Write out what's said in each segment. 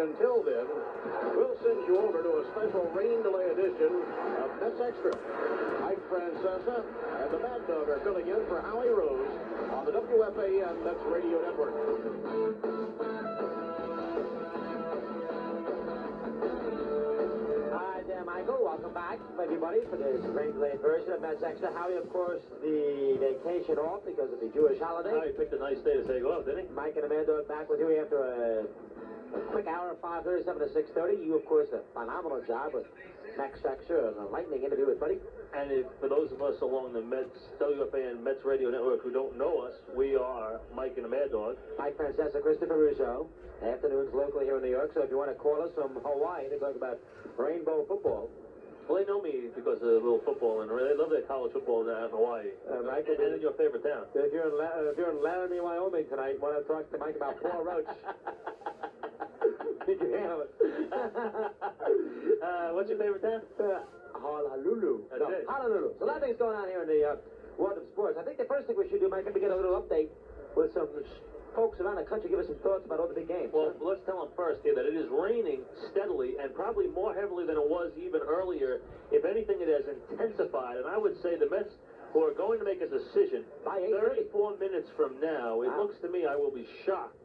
until then, we'll send you over to a special rain delay edition of Mets Extra. Mike Francesa and the Mad Dog are filling in for Howie Rose on the WFAN Mets Radio Network. Michael, welcome back, everybody, for this rain-delayed version of Mets Extra. Howie, of course, the vacation off because of the Jewish holiday. Howie picked a nice day to say go out, didn't he? Mike and Amanda are back with you after a quick hour of 5:37 to 6:30. You, of course, a phenomenal job with Mets Extra and a lightning interview with Buddy. And for those of us along the Mets, WFAN Mets Radio Network who don't know us, we are Mike and the Mad Dog. Mike Francesa, Christopher Russo. Afternoons locally here in New York, so if you want to call us from Hawaii to talk about rainbow football. Well, they know me because of a little football, and they love their college football down in Hawaii. Mike, and in your favorite town. If you're in Laramie, Wyoming tonight, want to talk to Mike about Paul Roach. You can handle it. What's your favorite town? Honolulu. That's it. Honolulu. So a lot of things going on here in the world of sports. I think the first thing we should do, Mike, is to get a little update with some folks around the country. Give us some thoughts about all the big games. Well, let's tell them first here that it is raining steadily and probably more heavily than it was even earlier. If anything, it has intensified. And I would say the Mets, who are going to make a decision by 34 minutes from now, it looks to me I will be shocked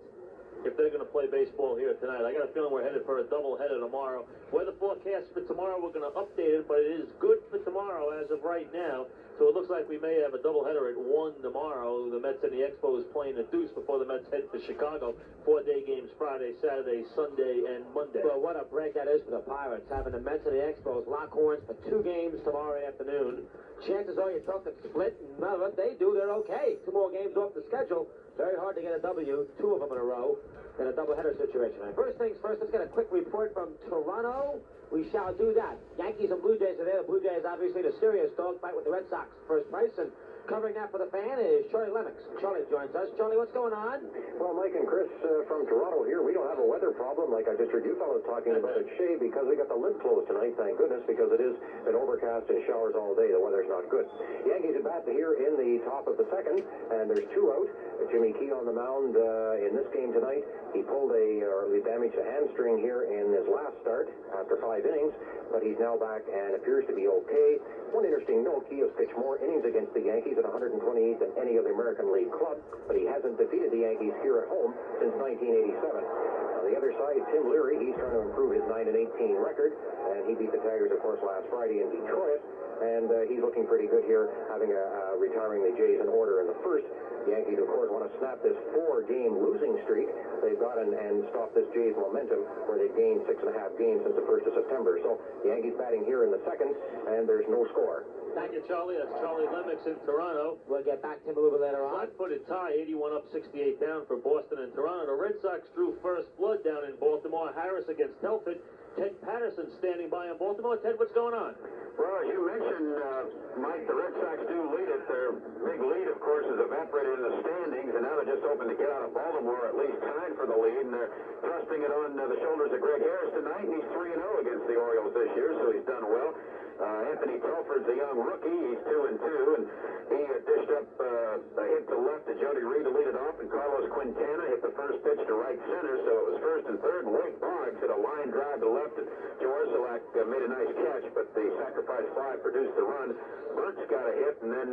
if they're going to play baseball here tonight. I got a feeling we're headed for a doubleheader tomorrow. Weather forecast for tomorrow, we're going to update it, but it is good for tomorrow as of right now. So it looks like we may have a doubleheader at 1 tomorrow. The Mets and the Expos playing the deuce before the Mets head to Chicago. 4-day games Friday, Saturday, Sunday, and Monday. Well, what a break that is for the Pirates, having the Mets and the Expos lock horns for 2 games tomorrow afternoon. Chances are you talk to split, and what they do, they're okay. 2 more games off the schedule. Very hard to get a W, 2 of them in a row, in a doubleheader situation. And first things first, let's get a quick report from Toronto. We shall do that. Yankees and Blue Jays are there. The Blue Jays, obviously, the serious dogfight with the Red Sox first place. And covering that for the fan is Charlie Lennox. Charlie joins us. Charlie, what's going on? Well, Mike and Chris from Toronto here. We don't have a weather problem like I just heard you fellas talking about at Shea because we got the lid closed tonight, thank goodness, because it is been overcast and showers all day. The weather's not good. Yankees at bat here in the top of the second, and there's 2 out. Jimmy Key on the mound in this game tonight. He pulled he damaged a hamstring here in his last start after 5 innings, but he's now back and appears to be okay. One interesting note, Key has pitched more innings against the Yankees at 128 than any other American League club, but he hasn't defeated the Yankees here at home since 1987. On the other side, Tim Leary, he's trying to improve his 9-18 record, and he beat the Tigers, of course, last Friday in Detroit, and he's looking pretty good here, having retiring the Jays in order in the first. The Yankees, of course, want to snap this 4-game losing streak they've got and stop this Jays momentum where they've gained 6.5 games since the 1st of September. So the Yankees batting here in the second, and there's no score. Thank you, Charlie. That's Charlie Lennox in Toronto. We'll get back to him a little bit later on. Flat-footed tie, 81 up, 68 down for Boston and Toronto. The Red Sox drew first blood down in Baltimore. Harris against Telford. Ted Patterson standing by in Baltimore. Ted, what's going on? Well, as you mentioned, Mike, the Red Sox do lead it. Their big lead, of course, is evaporated in the standings, and now they're just hoping to get out of Baltimore, at least tied for the lead, and they're thrusting it on the shoulders of Greg Harris tonight. He's 3-0 against the Orioles this year, so he's done well. Anthony Telford's a young rookie. He's 2-2, and he dished up a hit to left to Jody Reed to lead it off, and Carlos Quintana hit the first pitch to right center, so it was first and third, and Wade Boggs hit a line drive to left, and Joe Orsulak made a nice catch, but the sacrifice fly produced the run. Burks got a hit, and then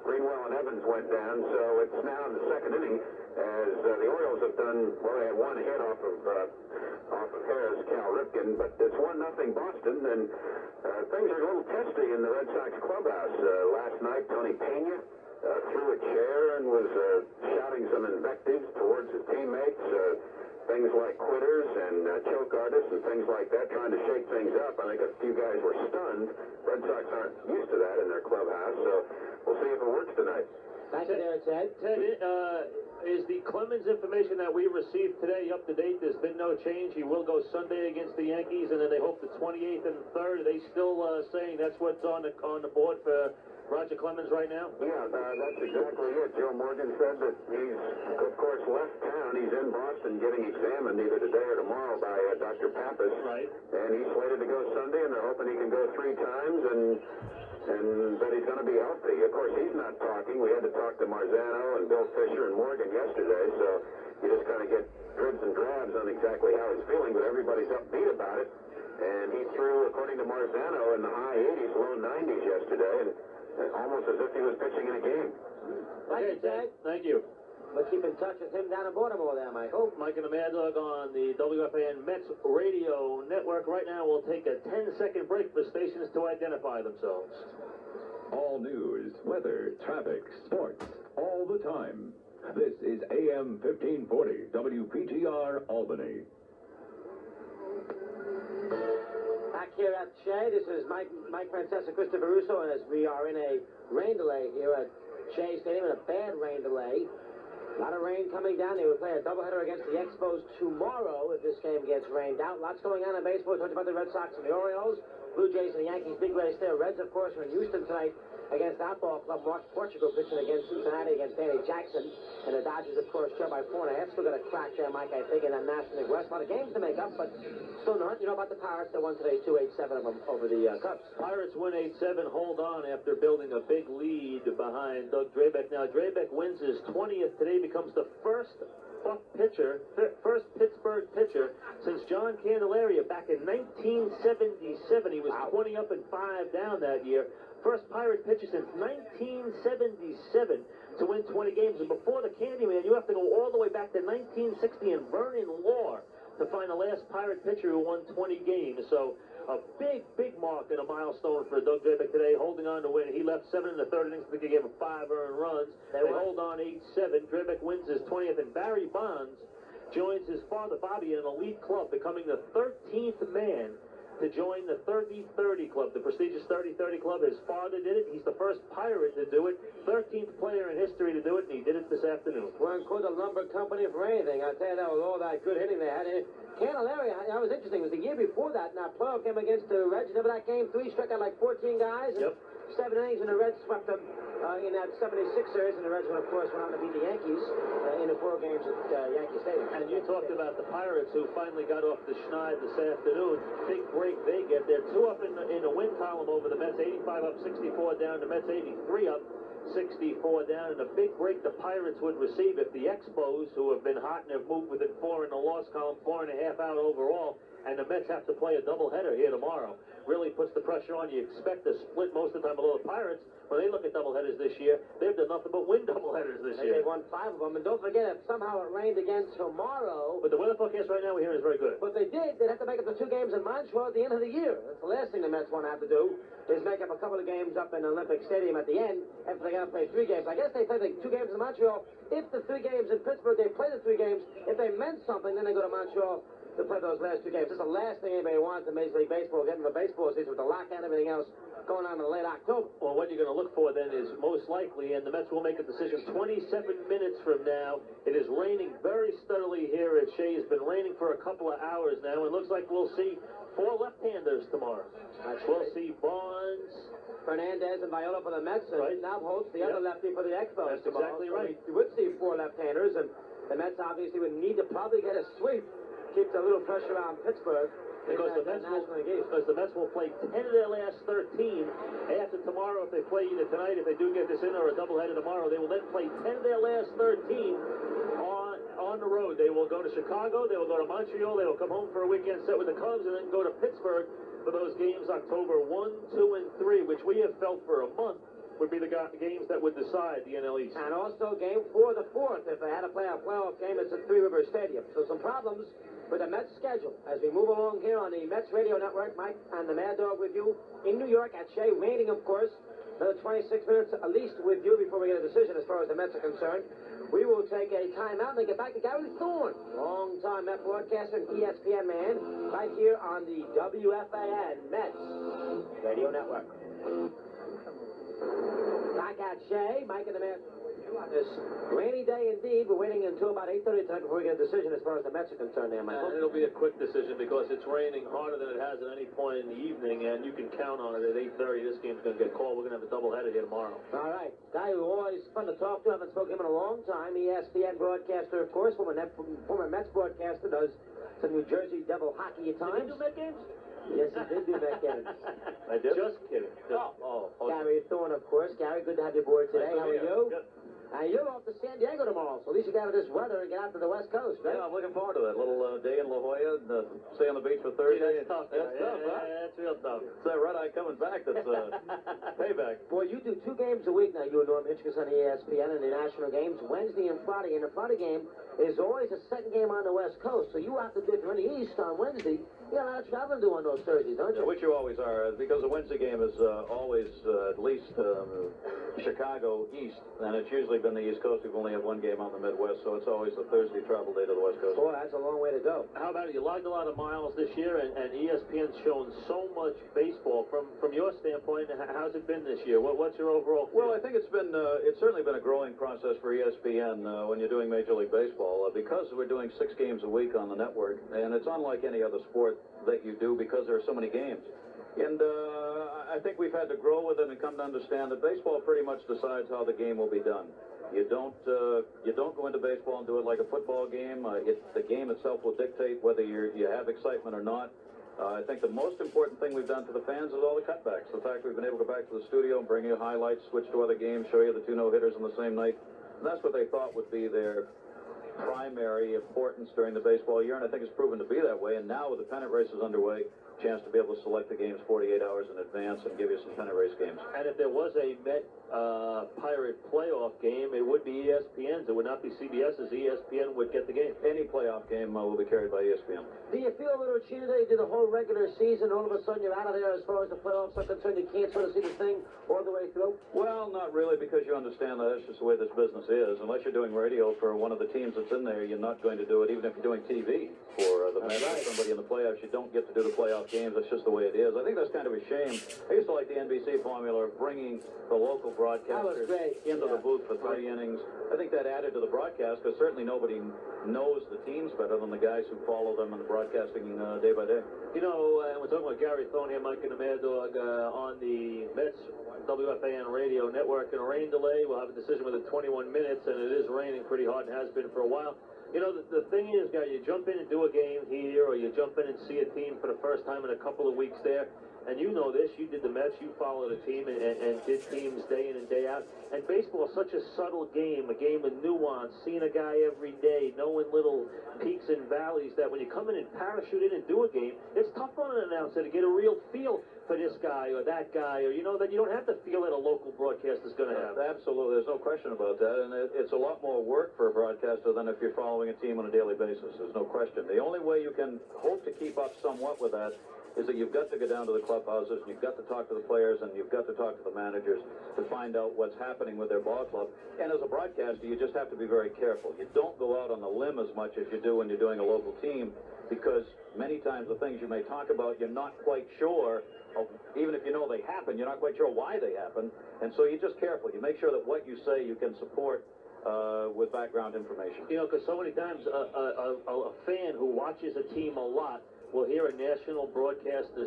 Greenwell and Evans went down, so it's now in the second inning as the Orioles have done, well, they had 1 hit off of Harris, Cal Ripken, but it's 1-0 Boston, and things are a little testy in the Red Sox clubhouse. Last night, Tony Pena threw a chair and was shouting some invectives towards his teammates, things like quitters and choke artists and things like that, trying to shake things up. I think a few guys were stunned. Red Sox aren't used to that in their clubhouse, so we'll see if it works tonight. Thank you there, Ted. Ted, is the Clemens information that we received today up to date? There's been no change. He will go Sunday against the Yankees, and then they hope the 28th and 3rd. Are they still saying that's what's on the board for Roger Clemens right now? Yeah, that's exactly it. Joe Morgan said that he's, of course, left town. He's in Boston getting examined either today or tomorrow by Dr. Pappas. Right. And he's slated to go Sunday, and they're hoping he can go 3 times, and that he's going to be healthy. Of course, he's not talking. We had to talk to Marzano and Bill Fisher and Morgan yesterday, so you just kind of get dribs and drabs on exactly how he's feeling, but everybody's upbeat about it. And he threw, according to Marzano, in the high 80s, low 90s yesterday, and almost as if he was pitching in a game. Thank you, Ted. Thank you. We'll keep in touch with him down in Baltimore there, Michael. Mike and the Mad Dog on the WFAN Mets radio network. Right now, we'll take a 10-second break for stations to identify themselves. All news, weather, traffic, sports, all the time. This is AM 1540, WPTR Albany. Back here at Shea, this is Mike Francesa, Christopher Russo, and as we are in a rain delay here at Shea Stadium, in a bad rain delay. A lot of rain coming down. They will play a doubleheader against the Expos tomorrow if this game gets rained out. Lots going on in baseball. We talked about the Red Sox and the Orioles, Blue Jays and the Yankees. Big race there. Reds, of course, are in Houston tonight against that ball club. Mark Portugal pitching against Cincinnati against Danny Jackson. And the Dodgers, of course, trail by 4.5. Still got a crack there, Mike, I think, in that National League West. A lot of games to make up, but still not. You know about the Pirates? They won today 2-8-7 of them over the Cubs. Pirates win 8-7, hold on after building a big lead behind Doug Drabek. Now, Drabek wins his 20th today, becomes the first Pittsburgh pitcher since John Candelaria back in 1977. He was 20 up and 5 down that year. First Pirate pitcher since 1977 to win 20 games. And before the Candyman, you have to go all the way back to 1960 and Vernon Law to find the last Pirate pitcher who won 20 games. So a big mark and a milestone for Doug Drabek today, holding on to win. He left 7 in the third innings. I think he gave him 5 earned runs. They hold on 8-7. Drabek wins his 20th, and Barry Bonds joins his father, Bobby, in an elite club, becoming the 13th man to join the 30-30 club, the prestigious 30-30 club. His father did it. He's the first Pirate to do it, 13th player in history to do it, and he did it this afternoon. Weren't called the lumber company for anything. I tell you, that was all that good hitting they had. And Candelaria, that was interesting. It was the year before that, in our playoff game against the Reds. Remember that game? 3 struck out like 14 guys. And 7 innings, and the Reds swept them in that 76ers, and the Reds, of course, went on to beat the Yankees in the 4 games at Yankee Stadium. And you talked about the Pirates, who finally got off the schneid this afternoon. Big break they get. They're 2 up in the win column over the Mets, 85 up, 64 down. The Mets 83 up, 64 down. And a big break the Pirates would receive if the Expos, who have been hot and have moved within 4 in the loss column, 4.5 out overall, and the Mets have to play a doubleheader here tomorrow. Really puts the pressure on. You expect to split most of the time. Although the Pirates, when they look at doubleheaders this year, they've done nothing but win doubleheaders this year. They won 5 of them. And don't forget, if somehow it rained again tomorrow. But the weather forecast right now we hear is very good. But they'd have to make up the 2 games in Montreal at the end of the year. That's the last thing the Mets want to have to do, is make up a couple of games up in Olympic Stadium at the end after they got to play 3 games. I guess they play the 2 games in Montreal. If the 3 games in Pittsburgh, they play the 3 games. If they meant something, then they go to Montreal to play those last 2 games. That's the last thing anybody wants in Major League Baseball, getting the baseball season with the lockout and everything else going on in late October. Well, what you're going to look for then is most likely, and the Mets will make a decision 27 minutes from now. It is raining very steadily here at Shea. It's been raining for a couple of hours now, and it looks like we'll see 4 left-handers tomorrow. We'll see Bonds, Fernandez, and Viola for the Mets, and Navholz, the other lefty for the Expos. That's exactly right. So we would see 4 left-handers, and the Mets obviously would need to probably get a sweep. Keeps a little pressure on Pittsburgh. Because the Mets will play 10 of their last 13. After tomorrow, if they play either tonight, if they do get this in, or a doubleheader tomorrow, they will then play 10 of their last 13 on the road. They will go to Chicago, they will go to Montreal, they will come home for a weekend set with the Cubs, and then go to Pittsburgh for those games October 1, 2, and 3, which we have felt for a month would be the games that would decide the NL East. And also game 4, the 4th, if they had to play a playoff game, it's at Three River Stadium. So some problems with the Mets schedule as we move along here on the Mets Radio Network. Mike and the Mad Dog with you in New York at Shea. Raining, of course. Another 26 minutes at least with you before we get a decision as far as the Mets are concerned. We will take a timeout and then get back to Gary Thorne, long-time Met broadcaster and ESPN man, right here on the WFAN Mets Radio Network. Back at Shea, Mike and the Mad. On this rainy day indeed. We're waiting until about 8:30 tonight before we get a decision as far as the Mets are concerned there, Michael. And it'll be a quick decision because it's raining harder than it has at any point in the evening, and you can count on it at 8:30. This game's going to get called. We're going to have a doubleheader here tomorrow. All right. Guy who always fun to talk to. Haven't spoken to him in a long time. ESPN broadcaster, of course. Former Mets broadcaster, does some New Jersey Devil hockey at times. Did he do Met games? Yes, he did do Met games. I did? Just kidding. Gary Thorne, of course. Gary, good to have you aboard today. How are you? Good. And you're off to San Diego tomorrow, so at least you got out of this weather and get out to the West Coast, right? Yeah, I'm looking forward to that little day in La Jolla, and stay on the beach for Thursday. That's tough. That's tough, huh? That's real tough. It's that red eye coming back. That's payback. Boy, you do 2 games a week now, you and Norm Hitchcock on ESPN and the national games, Wednesday and Friday. And the Friday game is always a second game on the West Coast, so you have to do, if you're in the East on Wednesday, you got a lot of traveling to do on those Thursdays, don't you? Which you always are, because the Wednesday game is always at least Chicago East, and it's usually been the East Coast. We've only had 1 game on the Midwest, so it's always the Thursday travel day to the West Coast. Boy, that's a long way to go. How about it? You logged a lot of miles this year, and ESPN's shown so much baseball. From your standpoint, how's it been this year? What's your overall feel? Well, I think it's certainly been a growing process for ESPN when you're doing Major League Baseball, because we're doing 6 games a week on the network, and it's unlike any other sport that you do because there are so many games. And I think we've had to grow with it and come to understand that baseball pretty much decides how the game will be done. You don't go into baseball and do it like a football game. The game itself will dictate whether you have excitement or not. I think the most important thing we've done to the fans is all the cutbacks. The fact we've been able to go back to the studio and bring you highlights, switch to other games, show you the 2 no-hitters on the same night. And that's what they thought would be their primary importance during the baseball year, and I think it's proven to be that way. And now with the pennant races underway, chance to be able to select the games 48 hours in advance and give you some pennant race games. And if there was a Met-Pirate playoff game, it would be ESPN's. It would not be CBS's. ESPN would get the game. Any playoff game will be carried by ESPN. Do you feel a little cheated that you did the whole regular season, all of a sudden you're out of there as far as the playoffs are concerned? You can't sort of see the thing all the way through? Well, not really, because you understand that that's just the way this business is. Unless you're doing radio for one of the teams that's in there, you're not going to do it. Even if you're doing TV for the Mets or somebody in the playoffs, you don't get to do the playoff games. That's just the way it is. I think that's kind of a shame. I used to like the NBC formula of bringing the local broadcasters into the booth for 3 innings. I think that added to the broadcast, because certainly nobody knows the teams better than the guys who follow them in the broadcasting day by day. You know, and we're talking about Gary Thorne here, Mike and the Mad Dog, on the Mets WFAN radio network. In a rain delay, we'll have a decision within 21 minutes, and it is raining pretty hard and has been for a while. You know, the thing is, guys, you jump in and do a game here, or you jump in and see a team for the first time in a couple of weeks there, and you know this, you did the Mets, you followed a team and did teams day in and day out. And baseball is such a subtle game, a game of nuance, seeing a guy every day, knowing little peaks and valleys, that when you come in and parachute in and do a game, it's tough on an announcer to get a real feel for this guy or that guy, or, you know, that you don't have to feel that a local broadcaster is going to have. Absolutely, there's no question about that, and it's a lot more work for a broadcaster than if you're following a team on a daily basis. There's no question. The only way you can hope to keep up somewhat with that is that you've got to go down to the clubhouses, and you've got to talk to the players, and you've got to talk to the managers to find out what's happening with their ball club. And as a broadcaster, you just have to be very careful. You don't go out on the limb as much as you do when you're doing a local team, because many times the things you may talk about, you're not quite sure of. Even if you know they happen, you're not quite sure why they happen. And so you're just careful. You make sure that what you say you can support with background information. You know, because so many times a fan who watches a team a lot will hear a national broadcaster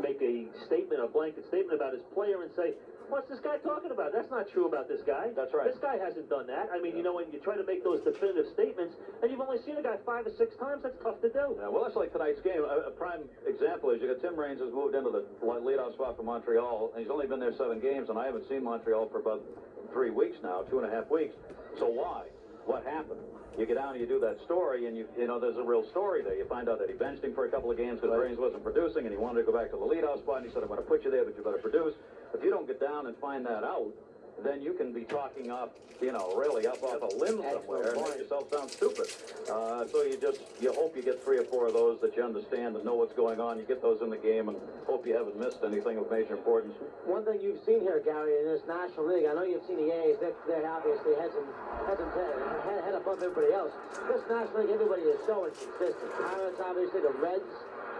make a statement, a blanket statement about his player and say, what's this guy talking about? That's not true about this guy. That's right. This guy hasn't done that. I mean, you know, when you try to make those definitive statements, and you've only seen a guy 5 or 6 times, that's tough to do. Yeah, well, that's like tonight's game. A prime example is you got Tim Raines has moved into the leadoff spot for Montreal, and he's only been there 7 games, and I haven't seen Montreal for about 3 weeks now, 2.5 weeks. So why? What happened? You get down and you do that story, and you know there's a real story there. You find out that he benched him for a couple of games because Raines wasn't producing, and he wanted to go back to the leadoff spot, and he said, I'm going to put you there, but you better produce. If you don't get down and find that out, then you can be talking up, you know, really up off a limb somewhere and make yourself sound stupid. So you hope you get 3 or 4 of those that you understand and know what's going on. You get those in the game and hope you haven't missed anything of major importance. One thing you've seen here, Gary, in this National League, I know you've seen the A's. They're obviously head above everybody else. This National League, everybody is so inconsistent. Pirates, obviously, the Reds,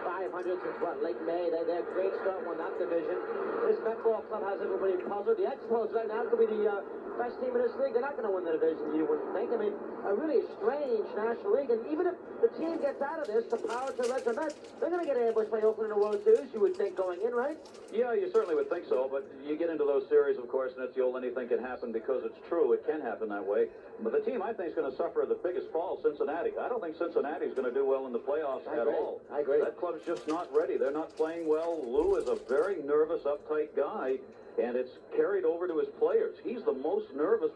500 since late May. They're great start, won that division. This Met Ball Club has everybody puzzled. The Expos right now could be the best team in this league. They're not going to win the division, you wouldn't think. I mean, a really strange National League. And even if the team gets out of this, the Pirates, the Reds, and Mets, they're going to get ambushed by Oakland in the World Series, you would think, going in, right? Yeah, you certainly would think so, but you get into those series, of course, and it's the old anything can happen because it's true. It can happen that way. But the team, I think, is going to suffer the biggest fall, Cincinnati. I don't think Cincinnati is going to do well in the playoffs at all. I agree. That club's just not ready. They're not playing well. Lou is a very nervous, uptight guy, and it's carried over to his players. He's the most nervous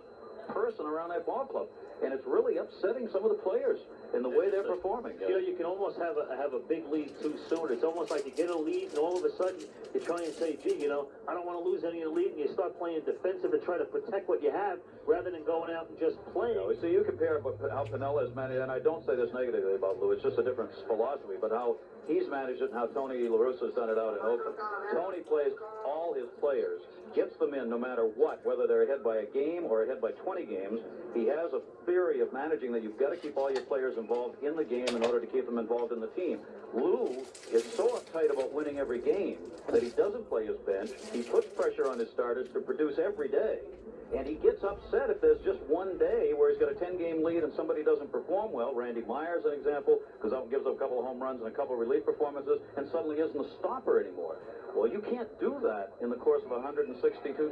person around that ball club. And it's really upsetting some of the players in the way they're performing. You know, you can almost have a big lead too soon. It's almost like you get a lead, and all of a sudden you try and say, gee, you know, I don't want to lose any of the lead, and you start playing defensive to try to protect what you have rather than going out and just playing. You know, see, you compare how Piniella has managed, and I don't say this negatively about Lou, it's just a different philosophy, but how he's managed it and how Tony La Russa has done it out in Oakland. Tony plays all his players, gets them in no matter what, whether they're ahead by a game or ahead by 20 games. He has a theory of managing that you've got to keep all your players involved in the game in order to keep them involved in the team. Lou is so uptight about winning every game that he doesn't play his bench. He puts pressure on his starters to produce every day. And he gets upset if there's just one day where he's got a 10-game lead and somebody doesn't perform well. Randy Myers, an example, gives up a couple of home runs and a couple of relief performances and suddenly isn't a stopper anymore. Well, you can't do that in the course of 162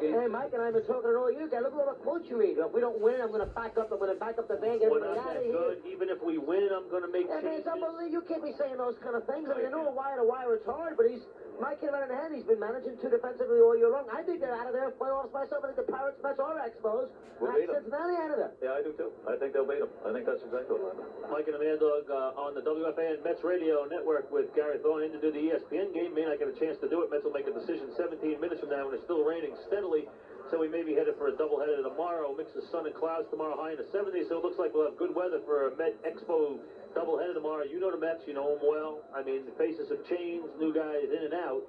games. Hey, Mike and I have been talking to all you guys. Look at all the quotes you read. If we don't win, I'm going to back up the bank. We're not that good. Even if we win, I'm going to make I mean, changes. it's unbelievable. You can't be saying those kind of things. I mean, I know wire to wire it's hard, but Mike hit right in the head. He's been managing two defensively all year long. I think they're out of there playoffs myself. I think the Pirates, Mets are exposed. We'll beat 'em. Cincinnati out of there. Yeah, I do too. I think they'll beat them. I think that's exactly what happened. Mike and the Mad Dog on the WFAN Mets Radio Network with Gary Thorne in to do the ESPN game. May not get a chance to do it. Mets will make a decision 17 minutes from now, and it's still raining steadily. So we may be headed for a doubleheader tomorrow. Mix of sun and clouds tomorrow, high in the 70s. So it looks like we'll have good weather for a Met Expo doubleheader tomorrow. You know the Mets. You know them well. I mean, the faces have changed. New guys in and out.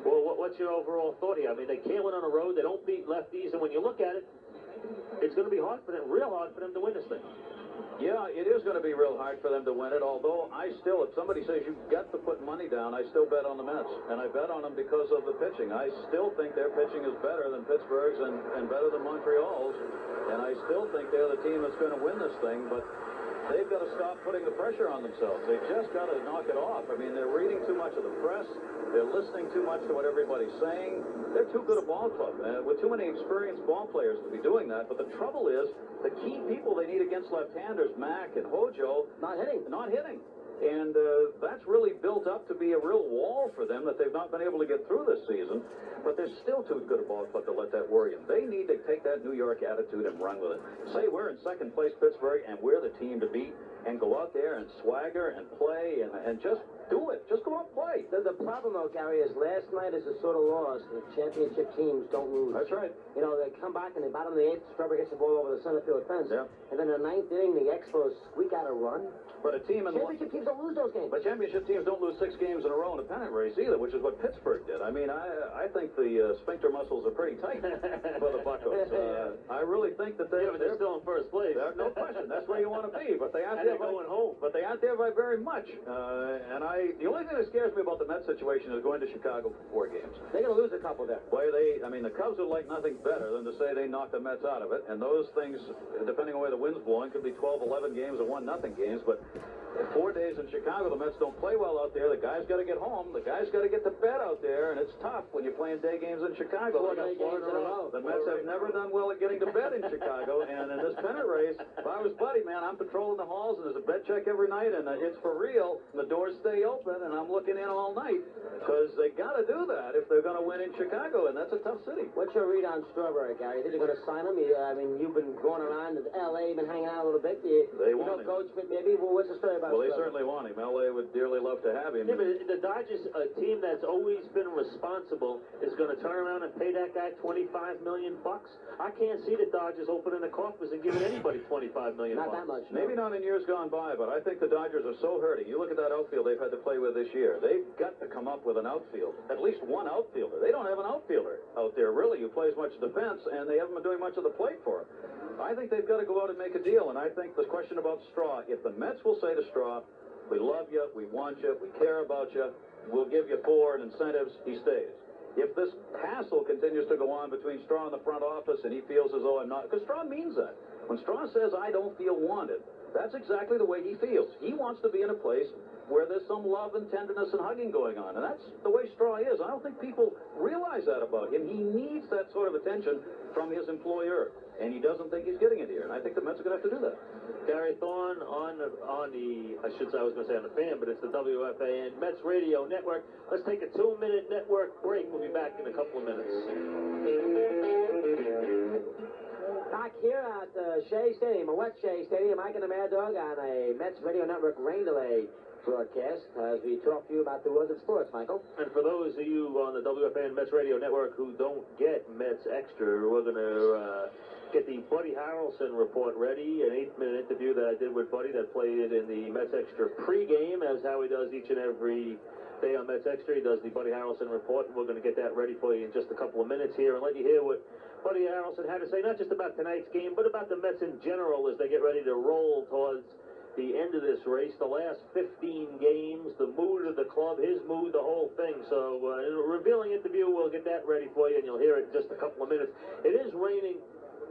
Well, what's your overall thought here? I mean, they can't win on the road. They don't beat lefties. And when you look at it, it's going to be hard for them, real hard for them to win this thing. Yeah, it is going to be real hard for them to win it, although I still, if somebody says you've got to put money down, I still bet on the Mets. And I bet on them because of the pitching. I still think their pitching is better than Pittsburgh's and better than Montreal's. And I still think they're the team that's going to win this thing, but they've got to stop putting the pressure on themselves. They've just got to knock it off. I mean, they're reading too much of the press. They're listening too much to what everybody's saying. They're too good a ball club, with too many experienced ball players to be doing that. But the trouble is, the key people they need against left-handers, Mack and Hojo, not hitting. And that's really built up to be a real wall for them that they've not been able to get through this season. But they're still too good a ball club to let that worry them. They need to take that New York attitude and run with it. Say we're in second place, Pittsburgh, and we're the team to beat, and go out there and swagger and play and just do it. Just go out and play. The problem, though, Gary, is last night is a sort of loss. The championship teams don't lose. That's right. You know, they come back in the bottom of the eighth, Strawberry gets the ball over the center field fence. Yeah. And then in the ninth inning, the Expos squeak out a run. But a team in Championship teams don't lose those games. But championship teams don't lose 6 games in a row in a pennant race either, which is what Pittsburgh did. I mean, I think the sphincter muscles are pretty tight for the Buccos. I really think that they're still in first place. No question. That's where you want to be. But they aren't And there they're going home. But they aren't there by very much. The only thing that scares me about the Mets situation is going to Chicago for 4 games. They're going to lose a couple there. Boy, the Cubs would like nothing better than to say they knocked the Mets out of it. And those things, depending on where the wind's blowing, could be 12, 11 games or 1-0 games. But 4 days in Chicago, the Mets don't play well out there. The guys got to get home. The guys got to get to bed out there, and it's tough when you're playing day games in Chicago. 4 day games in a row. The Mets have never done well at getting to bed in Chicago, and in this pennant race, if I was Buddy, man, I'm patrolling the halls, and there's a bed check every night, and it's for real. And the doors stay open, and I'm looking in all night, because they got to do that if they're going to win in Chicago, and that's a tough city. What's your read on Strawberry, Gary? You think they're going to sign him? I mean, you've been going around to L.A., been hanging out a little bit. They want him. Coach, maybe. Well, what's the story about Well, they Strawberry? certainly want him. L.A. would dearly love to have him. Yeah, but the Dodgers, a team that's always been responsible, is going to turn around and pay that guy $25 million. I can't see the Dodgers opening the coffers and giving anybody $25 million. Not that much. Maybe not in years gone by, but I think the Dodgers are so hurting. You look at that outfield they've had to play with this year. They've got to come up with an outfield, at least one outfielder. They don't have an outfielder out there, really, who plays much defense, and they haven't been doing much of the plate for him. I think they've got to go out and make a deal, and I think the question about Straw, if the Mets will say to Straw, we love you, we want you, we care about you, we'll give you 4 and incentives, he stays. If this hassle continues to go on between Straw and the front office and he feels as though I'm not, because Straw means that. When Straw says, I don't feel wanted, that's exactly the way he feels. He wants to be in a place where there's some love and tenderness and hugging going on, and that's the way Straw is. I don't think people realize that about him. He needs that sort of attention from his employer, and he doesn't think he's getting it here, and I think the Mets are going to have to do that. Gary Thorne on the, I was going to say on the fan, but it's the WFAN Mets Radio Network. Let's take a 2-minute network break. We'll be back in a couple of minutes. Back here at Shea Stadium, a wet Shea Stadium, Mike and the Mad Dog on a Mets Radio Network rain delay broadcast as we talk to you about the world of sports, Michael. And for those of you on the WFAN Mets Radio Network who don't get Mets Extra, we're going to get the Buddy Harrelson report ready, an 8-minute interview that I did with Buddy that played in the Mets Extra pregame, as how he does each and every day on Mets Extra. He does the Buddy Harrelson report, and we're going to get that ready for you in just a couple of minutes here and let you hear what Buddy Harrelson had to say, not just about tonight's game, but about the Mets in general as they get ready to roll towards the end of this race, the last 15 games, the mood of the club, his mood, the whole thing. So, in a revealing interview, we'll get that ready for you, and you'll hear it in just a couple of minutes. It is raining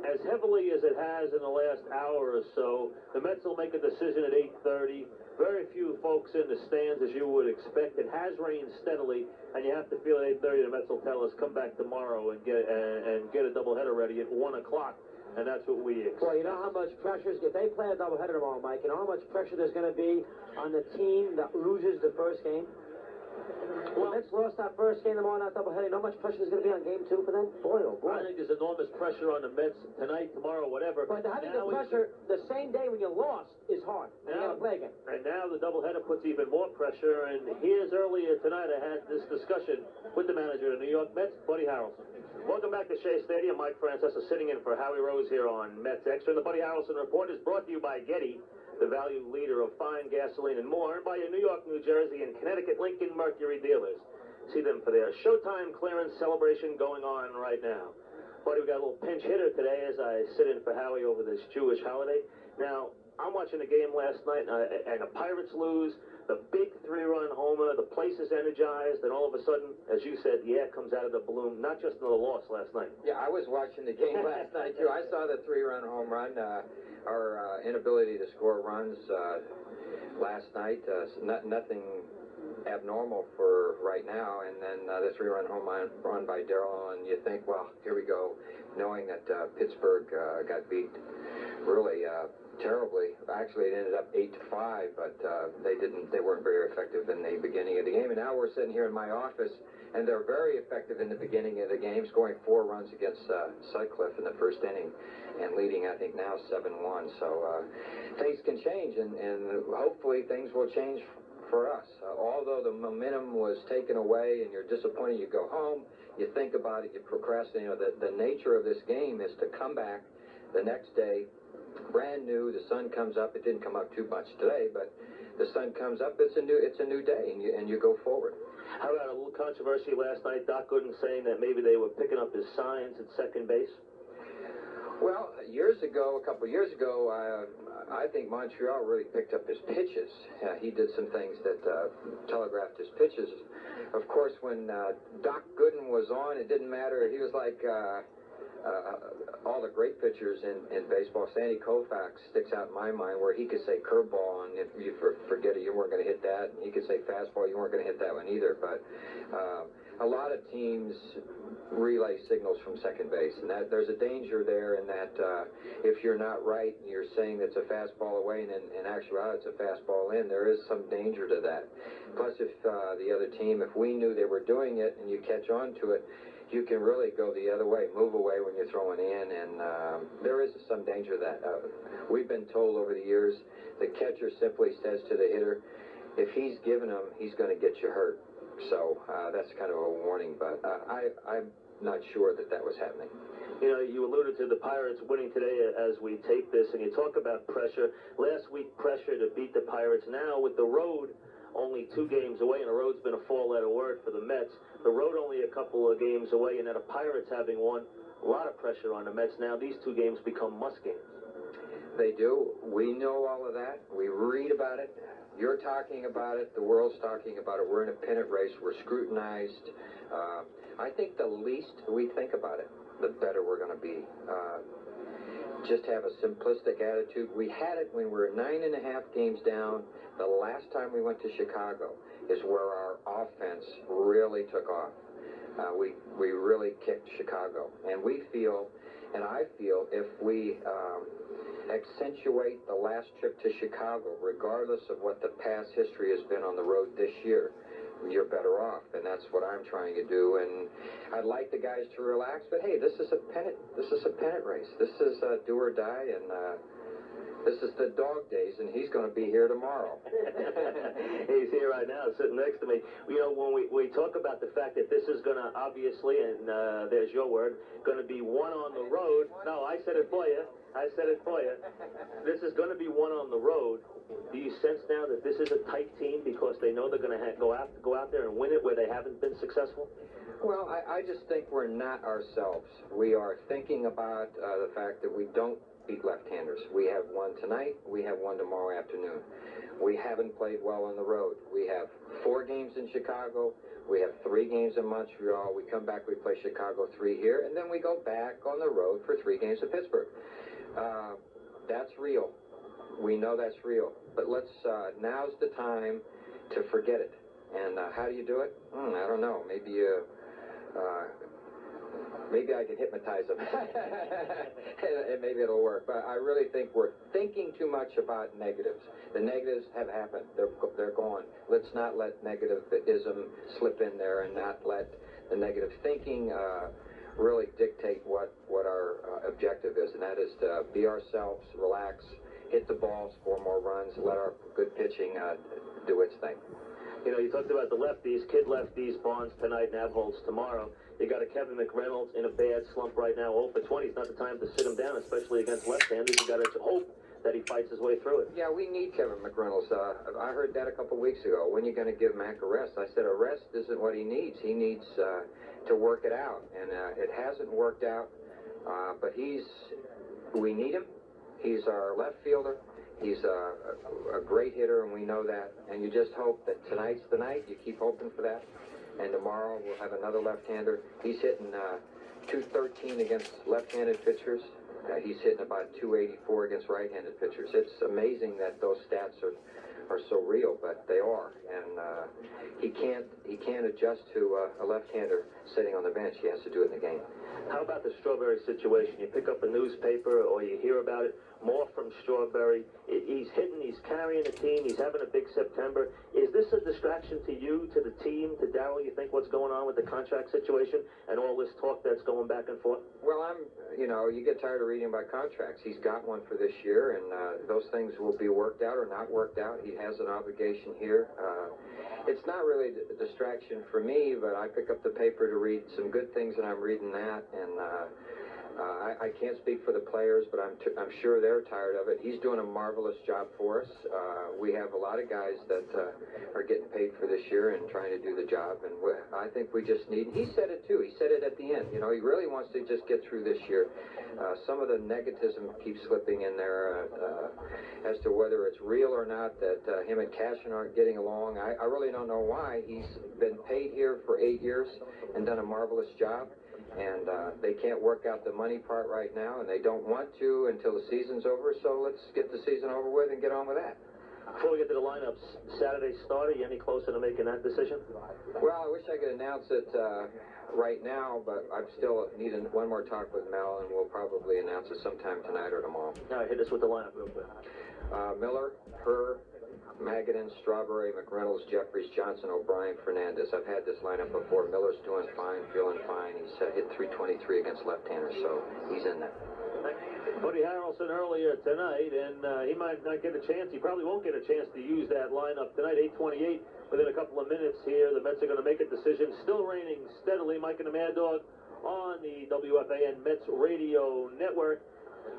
as heavily as it has in the last hour or so. The Mets will make a decision at 8:30. Very few folks in the stands, as you would expect. It has rained steadily, and you have to feel at 8:30 the Mets will tell us, come back tomorrow and get a doubleheader ready at 1 o'clock. And that's what we expect. Well, you know how much pressure, if they play a doubleheader tomorrow, Mike, you know how much pressure there's going to be on the team that loses the first game? Well, the Mets lost that first game tomorrow, not doubleheader. You know how much pressure there's going to be on game 2 for them? Boy, oh boy. I think there's enormous pressure on the Mets tonight, tomorrow, whatever. But having the pressure the same day when you lost is hard. And you got to play again. And now the doubleheader puts even more pressure. And here's earlier tonight, I had this discussion with the manager of the New York Mets, Buddy Harrelson. Welcome back to Shea Stadium. Mike Francesa sitting in for Howie Rose here on Mets Extra. And the Buddy Harrelson Report is brought to you by Getty, the value leader of fine gasoline and more, and by your New York, New Jersey, and Connecticut Lincoln Mercury dealers. See them for their Showtime clearance celebration going on right now. Buddy, we got a little pinch hitter today as I sit in for Howie over this Jewish holiday. Now, I'm watching the game last night, and the Pirates lose. The big 3-run homer, the place is energized, and all of a sudden, as you said, the air comes out of the balloon. Not just another loss last night. Yeah, I was watching the game last night, too. I saw the 3-run home run. Our inability to score runs last night, nothing abnormal for right now. And then the 3-run home run by Darrell, and you think, well, here we go, knowing that Pittsburgh got beat really terribly. Actually, it ended up 8-5, but they weren't very effective in the beginning of the game. And now we're sitting here in my office, and they're very effective in the beginning of the game, scoring 4 runs against Sutcliffe in the first inning, and leading, I think, now 7-1. So things can change, and hopefully things will change for us. Although the momentum was taken away and you're disappointed, you go home, you think about it, you procrastinate. You know, the nature of this game is to come back the next day, brand new. The sun comes up. It didn't come up too much today, but the sun comes up. It's a new day, and you go forward. How about a little controversy last night? Doc Gooden saying that maybe they were picking up his signs at second base. Well, a couple of years ago, I think Montreal really picked up his pitches. He did some things that telegraphed his pitches. Of course, when Doc Gooden was on, it didn't matter. He was like all the great pitchers in baseball. Sandy Koufax sticks out in my mind, where he could say curveball, and if you forget it, you weren't going to hit that. And he could say fastball, you weren't going to hit that one either. But a lot of teams relay signals from second base, and that there's a danger there in that if you're not right and you're saying it's a fastball away, and in actuality it's a fastball in, there is some danger to that. Plus, if the other team, if we knew they were doing it and you catch on to it, you can really go the other way, move away when you're throwing in, and there is some danger of that. We've been told over the years, the catcher simply says to the hitter, if he's giving him, he's going to get you hurt. So that's kind of a warning, but I'm not sure that was happening. You know, you alluded to the Pirates winning today as we tape this, and you talk about pressure. Last week, pressure to beat the Pirates. Now, with the road only 2 games away, and the road's been a 4-letter word for the Mets, the road only a couple of games away, and then the Pirates having won, a lot of pressure on the Mets. Now these 2 games become must games. They do. We know all of that. We read about it. You're talking about it. The world's talking about it. We're in a pennant race. We're scrutinized. I think the least we think about it, the better we're going to be. Just have a simplistic attitude. We had it when we were 9.5 games down. The last time we went to Chicago is where our offense really took off. We really kicked Chicago. And we feel, and I feel, if we accentuate the last trip to Chicago, regardless of what the past history has been on the road this year, you're better off, and that's what I'm trying to do. And I'd like the guys to relax, but hey, this is a pennant race. This is do or die, and this is the dog days, and he's going to be here tomorrow. He's here right now, sitting next to me. You know, when we talk about the fact that this is going to obviously, and there's your word, going to be one on the road. No, I said it for you. This is going to be one on the road. Do you sense now that this is a tight team because they know they're going to go out there and win it where they haven't been successful? Well, I just think we're not ourselves. We are thinking about the fact that we don't beat left-handers. We have one tonight. We have one tomorrow afternoon. We haven't played well on the road. We have 4 games in Chicago. We have 3 games in Montreal. We come back, we play Chicago 3 here, and then we go back on the road for 3 games in Pittsburgh. That's real. We know that's real. But now's the time to forget it. And how do you do it? I don't know. Maybe I can hypnotize them, and maybe it'll work. But I really think we're thinking too much about negatives. The negatives have happened. They're gone. Let's not let negativism slip in there, and not let the negative thinking really dictate what our objective is, and that is to be ourselves, relax, hit the ball, score more runs, let our good pitching do its thing. You know, you talked about the lefties, kid lefties, Barnes tonight, Nabholz tomorrow. You got a Kevin McReynolds in a bad slump right now, 0 for 20. It's not the time to sit him down, especially against left-handers. You got to hope that he fights his way through it. Yeah, we need Kevin McReynolds. I heard that a couple weeks ago. When are you going to give Mac a rest? I said a rest isn't what he needs. He needs to work it out, and it hasn't worked out. But we need him. He's our left fielder. He's a great hitter, and we know that. And you just hope that tonight's the night. You keep hoping for that. And tomorrow we'll have another left-hander. He's hitting .213 against left-handed pitchers. He's hitting about .284 against right-handed pitchers. It's amazing that those stats are so real, but they are. And he can't adjust to a left-hander sitting on the bench. He has to do it in the game. How about the Strawberry situation? You pick up a newspaper or you hear about it, more from Strawberry. He's hitting, he's carrying the team, he's having a big September. Is this a distraction to you, to the team, to Darryl? You think what's going on with the contract situation and all this talk that's going back and forth? Well, you get tired of reading about contracts. He's got one for this year, and those things will be worked out or not worked out. He has an obligation here. It's not really a distraction for me, but I pick up the paper to read some good things, and I'm reading that, and I can't speak for the players, but I'm sure they're tired of it. He's doing a marvelous job for us. We have a lot of guys that are getting paid for this year and trying to do the job, and I think we just need. He said it too. He said it at the end. You know, he really wants to just get through this year. Some of the negativism keeps slipping in there as to whether it's real or not that him and Cashin aren't getting along. I really don't know why. He's been paid here for 8 years and done a marvelous job. And they can't work out the money part right now, and they don't want to until the season's over, so let's get the season over with and get on with that. Before we get to the lineups, Saturday start, are you any closer to making that decision? Well, I wish I could announce it right now, but I still need one more talk with Mel, and we'll probably announce it sometime tonight or tomorrow. All right, hit us with the lineup real quick. Miller, Herr, Magadan, Strawberry, McReynolds, Jeffries, Johnson, O'Brien, Fernandez. I've had this lineup before. Miller's doing fine, feeling fine. He's hit .323 against left-handers, so he's in there. Cody Harrelson earlier tonight, and he might not get a chance. He probably won't get a chance to use that lineup tonight. 8:28 within a couple of minutes here. The Mets are going to make a decision. Still raining steadily. Mike and the Mad Dog on the WFAN Mets Radio Network.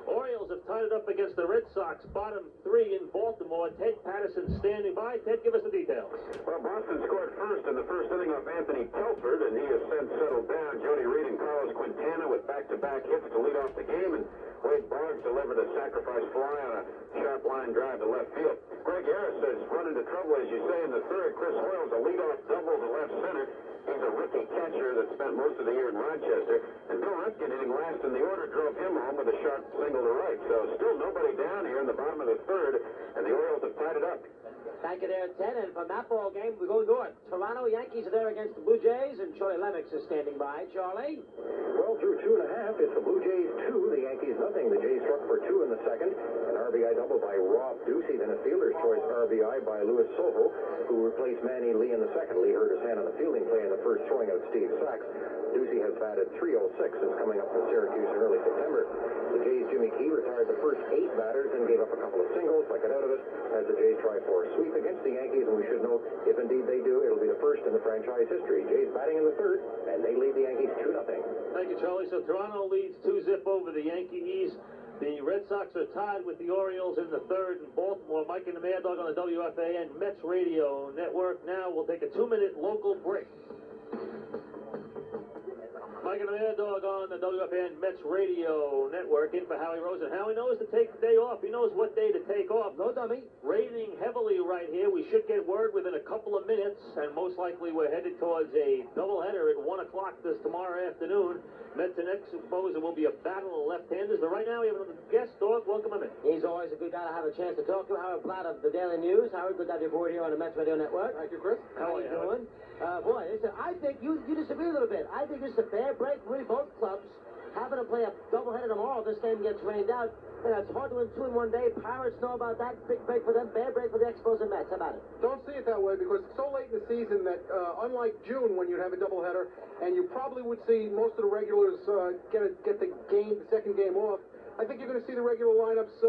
Orioles have tied it up against the Red Sox, bottom 3 in Baltimore. Ted Patterson standing by. Ted, give us the details. Well, Boston scored first in the first inning off Anthony Telford, and he has since settled down. Jody Reed and Carlos Quintana with back-to-back hits to lead off the game, and Wade Boggs delivered a sacrifice fly on a sharp line drive to left field. Greg Harris has run into trouble, as you say, in the third. Chris Hoyle's a leadoff double to left center. He's a rookie catcher that spent most of the year in Rochester. And Bill Rutkin, hitting last in the order, drove him home with a sharp single to right. So still nobody down here in the bottom of the third, and the Orioles have tied it up. Thank you there, Ted. And from that ball game, we go north. Toronto Yankees are there against the Blue Jays, and Charlie Lennox is standing by. Charlie? Well, through 2.5, it's the Blue Jays 2, the Yankees nothing. The Jays struck for 2 in the second. An RBI double by Rob Ducey, then a fielder's choice RBI by Louis Soho, who replaced Manny Lee in the second. Lee hurt his hand on the fielding play in the first, throwing out Steve Sachs. Ducey has batted .306 since coming up from Syracuse in early September. The Jays' Jimmy Key retired the first 8 batters and gave up a couple of singles, like it out of it, as the Jays try for a sweep against the Yankees, and we should note, if indeed they do, it'll be the first in the franchise history. Jays batting in the third, and they lead the Yankees 2-0. Thank you, Charlie. So Toronto leads 2-0 over the Yankees. The Red Sox are tied with the Orioles in the third in Baltimore. Mike and the Mad Dog on the WFAN Mets Radio Network. Now we'll take a 2-minute local break. Mike and the Mad Dog on the WFAN Mets Radio Network, in for Howie Rose. And Howie knows to take the day off. He knows what day to take off. No dummy. Raining heavily right here. We should get word within a couple of minutes, and most likely we're headed towards a doubleheader at 1 o'clock this tomorrow afternoon. Mets and Expos, it will be a battle of left-handers. But right now we have another guest, Dog. Welcome him in. He's always a good guy to have a chance to talk to. Howard Blatt of the Daily News. Howard, good to have you aboard here on the Mets Radio Network. Thank you, Chris. How are you doing? Boy, listen, I think you disagree a little bit. I think it's a bad break for really both clubs. Having to play a doubleheader tomorrow, this game gets rained out. It's hard to win 2 in 1 day. Pirates know about that. Big break for them, bad break for the Expos and Mets. How about it? Don't see it that way because it's so late in the season that unlike June when you'd have a doubleheader and you probably would see most of the regulars get the second game off, I think you're going to see the regular lineups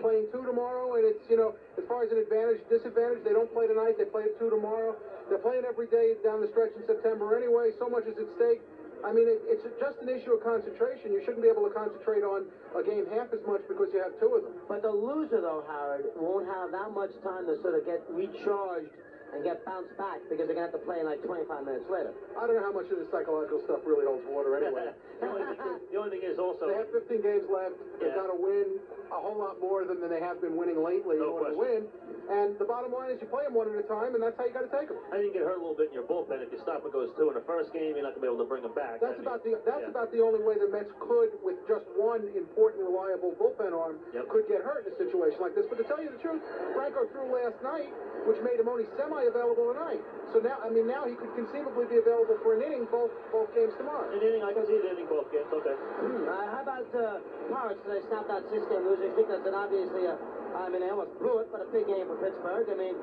playing 2 tomorrow, and it's, as far as an advantage, disadvantage, they don't play tonight, they play at 2 tomorrow. They're playing every day down the stretch in September anyway, so much is at stake. I mean, it's just an issue of concentration. You shouldn't be able to concentrate on a game half as much because you have 2 of them. But the loser, though, Howard, won't have that much time to sort of get recharged and get bounced back because they're going to have to play in like 25 minutes later. I don't know how much of this psychological stuff really holds water anyway. The only thing is also... They have 15 games left. They've got to win a whole lot more than they have been winning lately in order to win. And the bottom line is you play them one at a time, and that's how you got to take them. I think you get hurt a little bit in your bullpen. If your stopper goes 2 in the first game, you're not going to be able to bring them back. That's about the only way the Mets could, with just one important, reliable bullpen arm, could get hurt in a situation like this. But to tell you the truth, Franco threw last night, which made him only semi-available tonight. So now he could conceivably be available for an inning both games tomorrow. An inning, I can see an inning both games. Okay. How about Pirates today? Snapped out 6-game losing streak. That's obviously they almost blew it, but a big game for Pittsburgh. I mean,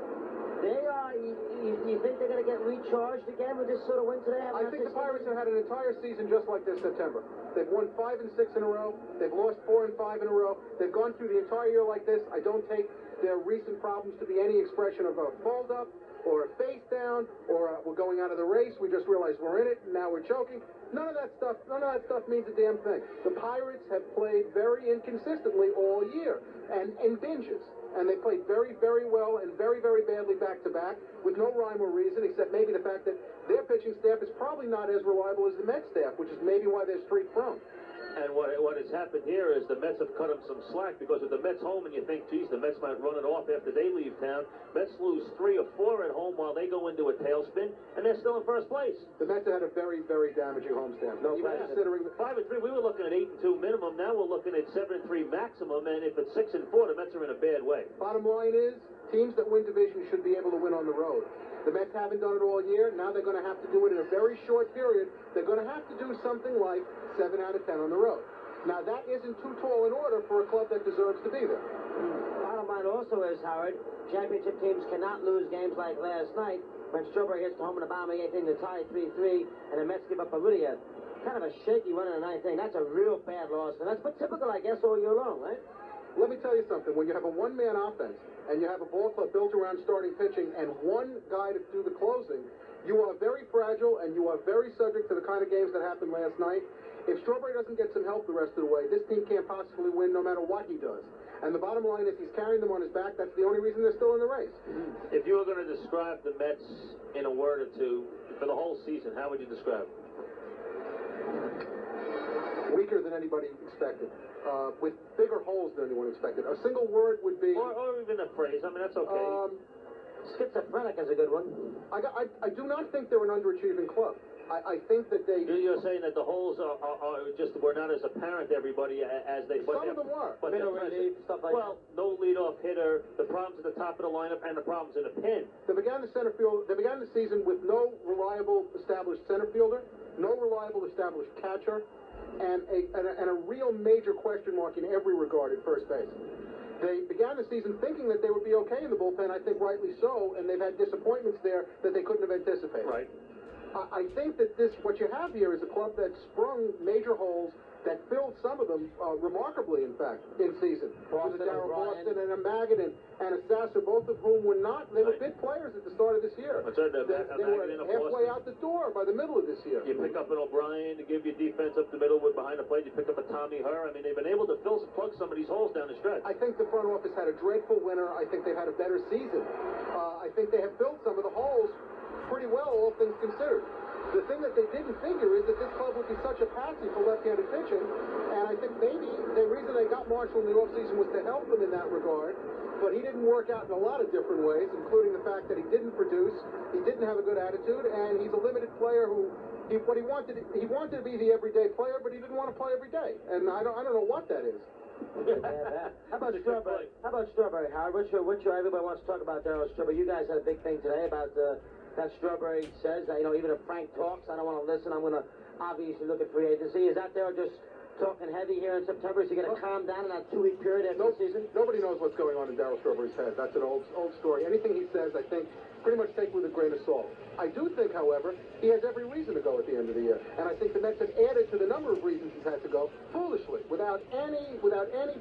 they are. You think they're going to get recharged again with this sort of win today? I think the Pirates have had an entire season just like this September. They've won 5 and 6 in a row. They've lost 4 and 5 in a row. They've gone through the entire year like this. I don't take their recent problems to be any expression of a fold up or a face down or we're going out of the race. We just realized we're in it and now we're choking. None of that stuff means a damn thing. The Pirates have played very inconsistently all year and in binges. And they played very, very well and very, very badly back-to-back with no rhyme or reason except maybe the fact that their pitching staff is probably not as reliable as the Mets staff, which is maybe why they're streak-prone. And what has happened here is the Mets have cut them some slack because with the Mets home and you think, geez, the Mets might run it off after they leave town. Mets lose 3 or 4 at home while they go into a tailspin, and they're still in first place. The Mets had a very, very damaging homestand. No Even question. considering 5-3, we were looking at 8-2 minimum. Now we're looking at 7-3 maximum, and if it's 6-4, the Mets are in a bad way. Bottom line is, teams that win divisions should be able to win on the road. The Mets haven't done it all year. Now they're going to have to do it in a very short period. They're going to have to do something like 7 out of 10 on the road. Now, that isn't too tall an order for a club that deserves to be there. Bottom line also is, Howard, championship teams cannot lose games like last night when Strawberry hits the home in the bottom of the 8th inning to tie 3-3, and the Mets give up a really kind of a shaky run in the 9th inning. That's a real bad loss, and that's typical, I guess, all year long, right? Let me tell you something. When you have a one-man offense and you have a ball club built around starting pitching and one guy to do the closing, you are very fragile and you are very subject to the kind of games that happened last night. If Strawberry doesn't get some help the rest of the way, this team can't possibly win no matter what he does. And the bottom line is he's carrying them on his back. That's the only reason they're still in the race. If you were going to describe the Mets in a word or two for the whole season, how would you describe it? Weaker than anybody expected. With bigger holes than anyone expected. A single word would be... Or even a phrase. I mean, that's okay. Schizophrenic is a good one. I do not think they're an underachieving club. I think that they... You're saying that the holes were not as apparent to everybody as they... Some of them were. But Middle relief, stuff like well, no leadoff hitter, the problems at the top of the lineup, and the problems in the pen. They began the season with no reliable established center fielder, no reliable established catcher, and a real major question mark in every regard at first base. They began the season thinking that they would be okay in the bullpen, I think rightly so, and they've had disappointments there that they couldn't have anticipated. Right. I think that what you have here is a club that sprung major holes that filled some of them remarkably, in fact, in season. Boston, Boston and a Maggot and a Sasser, both of whom were big players at the start of this year. They were halfway out the door by the middle of this year. You pick up an O'Brien to give you defense up the middle with behind the plate. You pick up a Tommy Herr. I mean, they've been able to plug some of these holes down the stretch. I think the front office had a dreadful winter. I think they've had a better season. I think they have filled some of the holes pretty well, all things considered. The thing that they didn't figure is that this club would be such a patsy for left-handed pitching, and I think maybe the reason they got Marshall in the offseason was to help them in that regard, but he didn't work out in a lot of different ways, including the fact that he didn't produce, he didn't have a good attitude, and he's a limited player who he wanted to be the everyday player, but he didn't want to play every day, and I don't know what that is. How about Strawberry? Howard? What's your everybody wants to talk about Darryl Strawberry? You guys had a big thing today about that Strawberry says that, even if Frank talks, I don't want to listen. I'm going to obviously look at free agency. Is that Darryl just talking heavy here in September? Is he going to calm down in that 2-week period after the season? Nobody knows what's going on in Darryl Strawberry's head. That's an old story. Anything he says, I think, pretty much take with a grain of salt. I do think, however, he has every reason to go at the end of the year. And I think the Mets have added to the number of reasons he's had to go foolishly, without any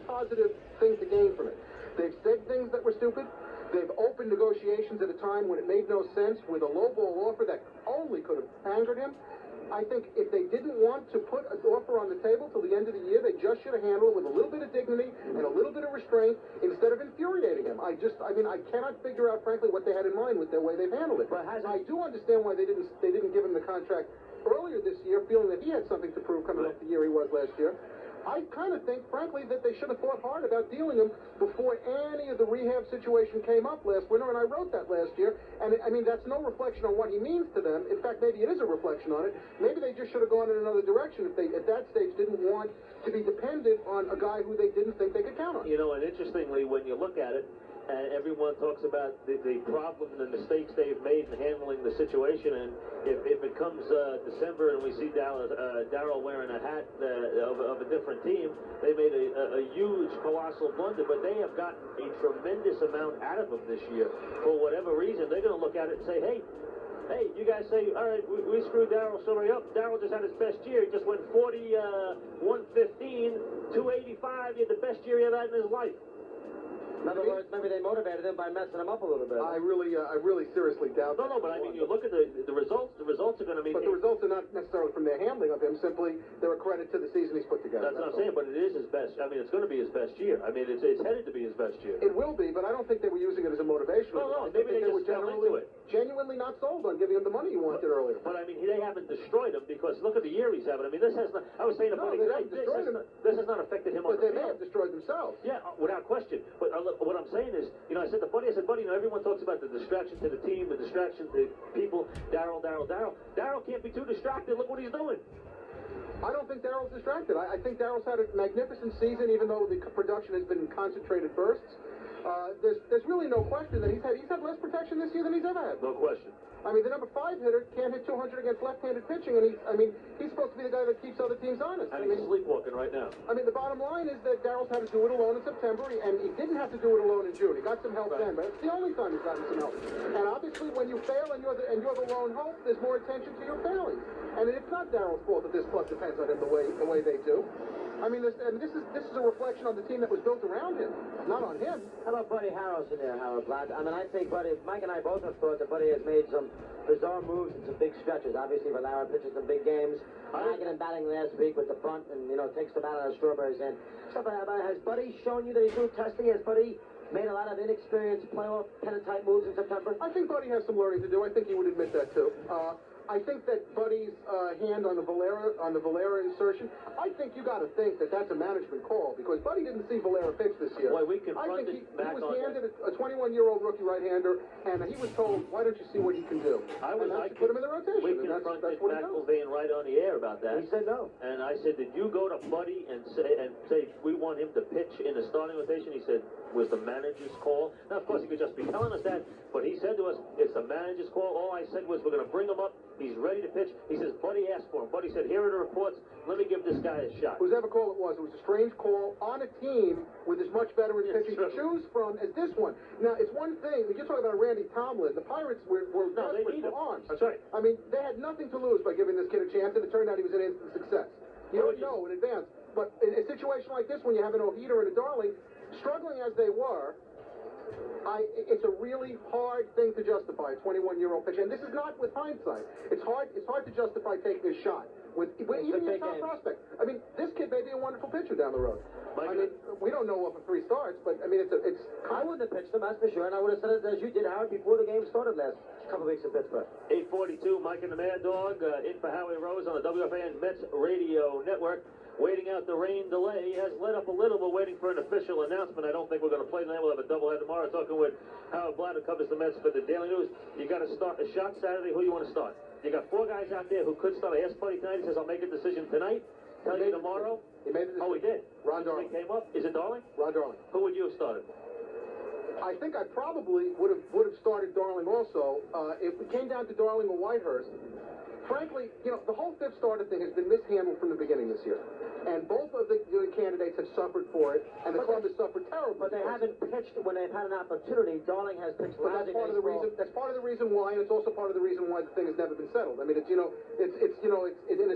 positive thing to gain from it. They've said things that were stupid. They've opened negotiations at a time when it made no sense with a lowball offer that only could have angered him. I think if they didn't want to put an offer on the table till the end of the year, they just should have handled it with a little bit of dignity and a little bit of restraint instead of infuriating him. I cannot figure out, frankly, what they had in mind with the way they've handled it. But I do understand why they didn't give him the contract earlier this year, feeling that he had something to prove coming off the year he was last year. I kind of think, frankly, that they should have thought hard about dealing him before any of the rehab situation came up last winter, and I wrote that last year. And, that's no reflection on what he means to them. In fact, maybe it is a reflection on it. Maybe they just should have gone in another direction if they, at that stage, didn't want to be dependent on a guy who they didn't think they could count on. And interestingly, when you look at it, everyone talks about the problem and the mistakes they've made in handling the situation, and if it comes December and we see Darryl wearing a hat of a different team, they made a huge, colossal blunder, but they have gotten a tremendous amount out of him this year. For whatever reason, they're going to look at it and say, hey, you guys say, all right, we screwed Darryl Strawberry up. Darryl just had his best year. He just went 40, 115, 285. He had the best year he ever had in his life. In other words, maybe they motivated him by messing him up a little bit. I really seriously doubt that. No, but you look at the results. The results are going to be... But the results are not necessarily from their handling of him. Simply, they're a credit to the season he's put together. That's what I'm saying, but it is his best. It's going to be his best year. It's headed to be his best year. It will be, but I don't think they were using it as a motivation. No, maybe they just fell into it. Genuinely not sold on giving him the money he wanted earlier. But, they haven't destroyed him because look at the year he's having. This has not... I was saying about this has not affected him on the field. But they may have destroyed themselves. Yeah, without question. But what I'm saying is, I said to Buddy, everyone talks about the distraction to the team, the distraction to people. Darryl can't be too distracted. Look what he's doing. I don't think Darryl's distracted. I think Darryl's had a magnificent season, even though the production has been in concentrated bursts. There's really no question that he's had less protection this year than he's ever had. No question. The number 5 hitter can't hit 200 against left-handed pitching, and he's supposed to be the guy that keeps other teams honest. He's sleepwalking right now. The bottom line is that Darryl's had to do it alone in September, and he didn't have to do it alone in June. He got some help then, but it's the only time he's gotten some help. And obviously, when you fail and you're the lone hope, there's more attention to your failings. And it's not Darryl's fault that this club depends on him the way they do. This is a reflection on the team that was built around him, not on him. How about Buddy Harrelson there, Howard Blatt? I think Mike and I both have thought that Buddy has made some bizarre moves in some big stretches. Obviously, Valera pitches some big games. Dragging and batting last week with the bunt and, takes the bat out of Strawberry's hand. Has Buddy shown you that he's doing testing? Has Buddy made a lot of inexperienced playoff pennant-type moves in September? I think Buddy has some learning to do. I think he would admit that, too. I think that Buddy's hand on the Valera insertion, I think you got to think that that's a management call because Buddy didn't see Valera pitch this year. Boy, we I think confronted he Mac was on handed a 21-year-old rookie right-hander, and he was told, "Why don't you see what he can do?" Put him in the rotation. We and confronted that's what he does. McIlvain right on the air about that. He said no. And I said, did you go to Buddy and say we want him to pitch in the starting rotation? He said, was the manager's call? Now, of course, he could just be telling us that, but he said to us, it's the manager's call. All I said was, we're going to bring him up. He's ready to pitch. He says, Buddy asked for him. Buddy said, here are the reports. Let me give this guy a shot. Whoever call it was a strange call on a team with as much veteran pitching to choose from as this one. Now, it's one thing, you're talking about Randy Tomlin. The Pirates were desperate for arms. That's right. I mean, they had nothing to lose by giving this kid a chance, and it turned out he was an instant success. You don't know in advance. But in a situation like this, when you have an Ojeda and a Darling, struggling as they were, it's a really hard thing to justify a 21-year-old pitcher. And this is not with hindsight. It's hard to justify taking a shot with even your top prospect. I mean, this kid may be a wonderful pitcher down the road. I mean, we don't know what for 3 starts, but I mean, it's. I wouldn't have pitched him, that's for sure, and I would have said it as you did, Howard, before the game started last couple of weeks in Pittsburgh. 8:42, Mike and the Mad Dog in for Howie Rose on the WFAN Mets Radio Network. Waiting out the rain delay has let up a little. We're waiting for an official announcement. I don't think we're going to play tonight. We'll have a doubleheader tomorrow. Talking with Howard Blatt, who covers the Mets for the Daily News. You got to start a shot Saturday. Who do you want to start? You got 4 guys out there who could start. I asked Buddy tonight. He says, I'll make a decision tonight. Tell you tomorrow. He made the decision. Oh, he did? Ron Darling. Came up. Is it Darling? Ron Darling. Who would you have started? I think I probably would have started Darling also. If it came down to Darling or Whitehurst, frankly, you know, the whole 5th starter thing has been mishandled from the beginning this year. And both of the candidates have suffered for it, and the club has suffered terribly. But they haven't pitched when they've had an opportunity. Darling has pitched lousy. That's part of the reason. That's part of the reason why, and it's also part of the reason why the thing has never been settled. I mean, it's in a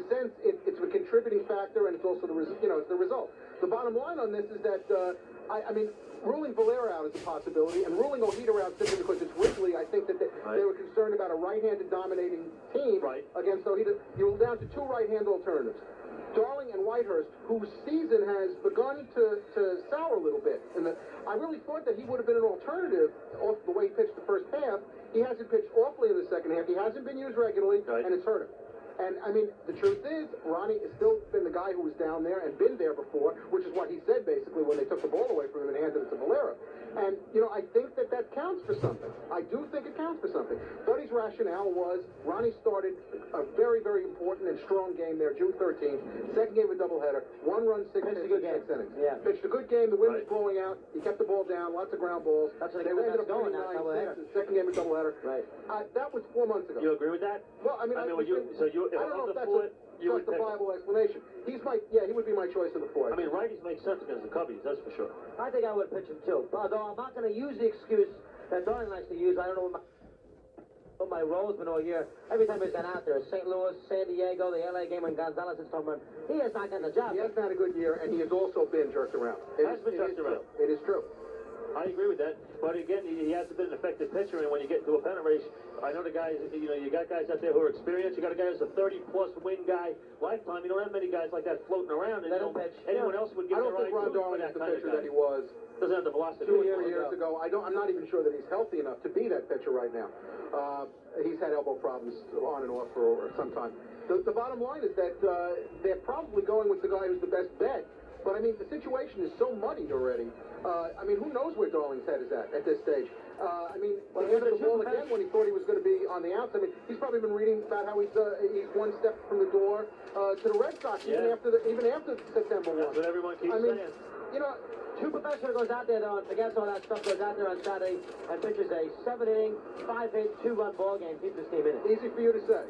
sense, it's a contributing factor, and it's also it's the result. The bottom line on this is that I mean, ruling Valera out is a possibility, and ruling Ojeda out simply because it's Wrigley. I think that they were concerned about a right-handed dominating team against Ojeda. You're down to 2 right-hand alternatives. Darling and Whitehurst, whose season has begun to sour a little bit. And I really thought that he would have been an alternative off the way he pitched the first half. He hasn't pitched awfully in the second half. He hasn't been used regularly, and it's hurt him. And, I mean, the truth is, Ronnie has still been the guy who was down there and been there before, which is what he said, basically, when they took the ball away from him and handed it to Valera. And, you know, I think that counts for something. I do think it counts for something. Buddy's rationale was Ronnie started a very, very important and strong game there, June 13th. Second game of a doubleheader. 1 run, 6 innings. Yeah. Pitched a good game. The wind was blowing out. He kept the ball down. Lots of ground balls. That's what they ended up winning 9-6. Second game of doubleheader. Right. That was 4 months ago. You agree with that? Well, I mean, I don't know if that's a justifiable explanation. He would be my choice of the 4. I mean, righties make sense against the Cubbies, that's for sure. I think I would pitch him too. Although I'm not going to use the excuse that Darling likes to use. I don't know what my role's been all year. Every time he's been out there, St. Louis, San Diego, the LA game when Gonzalez is home run, he has not gotten the job. He hasn't had a good year, and he has also been jerked around. It is true. I agree with that. But again, he hasn't been an effective pitcher, and when you get to a pennant race, I know the guys, you got guys out there who are experienced. You got a guy who's a 30-plus win guy lifetime. You don't have many guys like that floating around. And anyone else would give their eye to Ron Darling is the pitcher that he was doesn't have the velocity. 2 or 3 years ago. I'm not even sure that he's healthy enough to be that pitcher right now. He's had elbow problems on and off for some time. The bottom line is that they're probably going with the guy who's the best bet. But, I mean, the situation is so muddied already. I mean, who knows where Darling's head is at this stage? I mean, he handed the ball again when he thought he was going to be on the outs. I mean, he's probably been reading about how he's 1 step from the door to the Red Sox, even after September 1. That's what everyone keeps saying. You know, True Professor goes out there, though, and forgets all that stuff, goes out there on Saturday and pitches a 7-inning, 5-hit, 2-run ball game. Keep this team in it. Easy for you to say.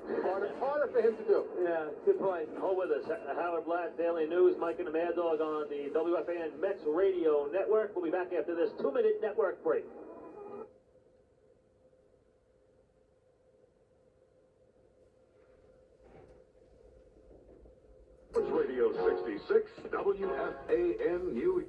Harder for him to do. Yeah, good point. Hold with us. Howard Blatt, Daily News, Mike and the Mad Dog on the WFAN Mets Radio Network. We'll be back after this 2-minute network break. Radio 66, WFAN New